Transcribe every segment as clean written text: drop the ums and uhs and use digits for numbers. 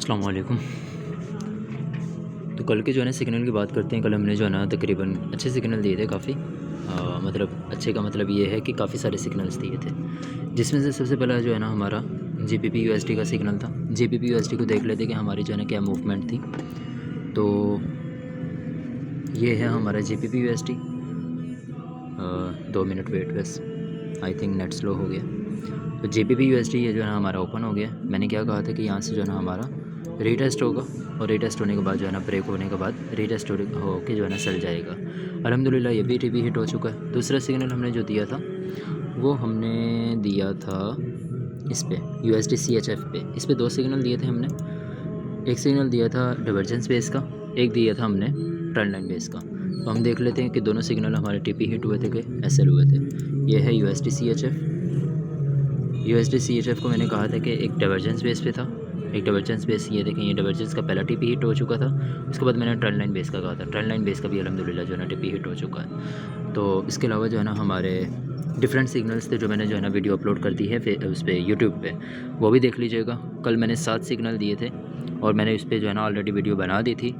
अस्सलाम वालेकुम। तो कल के जो है ना सिग्नल की बात करते हैं। कल हमने जो है ना तकरीबन अच्छे सिग्नल दिए थे काफ़ी। मतलब अच्छे का मतलब ये है कि काफ़ी सारे सिग्नल्स दिए थे, जिसमें से सबसे पहला जो है ना हमारा जीबीपी यूएसडी का सिग्नल था। जीबीपी यूएसडी को देख लेते कि हमारी जो है ना क्या मूवमेंट थी। तो ये है हमारा जीबीपी यूएसडी। 2 मिनट वेट बस, आई थिंक नेट स्लो हो गया। तो जीबीपी यूएसडी ये जो है ना हमारा ओपन हो गया। मैंने क्या कहा था कि यहाँ से जो है ना हमारा रीटेस्ट होगा, और रीटेस्ट होने के बाद जो है ना ब्रेक होने के बाद रीटेस्ट हो के जो है ना सेल जाएगा। अल्हम्दुलिल्लाह ये भी टीपी हिट हो चुका है। दूसरा सिग्नल हमने जो दिया था वो हमने दिया था इस पे यूएसडी CHF पे। इस पे 2 सिग्नल दिए थे हमने। एक सिग्नल दिया था डाइवर्जेंस बेस का, एक दिया था हमने ट्रेंड लाइन बेस का। तो हम देख लेते हैं कि दोनों सिग्नल हमारे टीपी हिट हुए थे कि एसएल हुए थे। ये है यूएसडी CHF को मैंने कहा था कि एक डाइवर्जेंस बेस पे था, एक डाइवर्जेंस बेस। ये देखें, ये डाइवर्जेंस का पहला टीपी हिट हो चुका था। उसके बाद मैंने ट्रेंड लाइन बेस का कहा था। ट्रेंड लाइन बेस का भी अल्हम्दुलिल्लाह जो है ना टीपी हिट हो चुका है। तो इसके अलावा जो है ना हमारे डिफरेंट सिग्नल्स थे जो मैंने जो है ना वीडियो अपलोड कर दी है फिर उस पर यूट्यूब पे, वो भी देख लीजिएगा। कल मैंने 7 सिग्नल दिए थे और मैंने इस पर जो है ना ऑलरेडी वीडियो बना दी थी।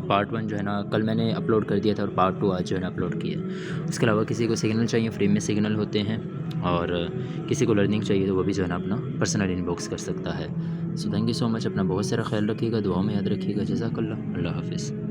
पार्ट 1 जो है ना कल मैंने अपलोड कर दिया था और पार्ट 2 आज जो है ना अपलोड किया। इसके अलावा किसी को सिग्नल चाहिए, फ्री में सिग्नल होते हैं, और किसी को लर्निंग चाहिए तो वो भी जो है ना अपना पर्सनल इनबॉक्स कर सकता है। So thank you so much. अपना बहुत सारा ख्याल रखिएगा, दुआओं में याद रखिएगा। जज़ाकल्लाह। अल्लाह हाफ़िज़।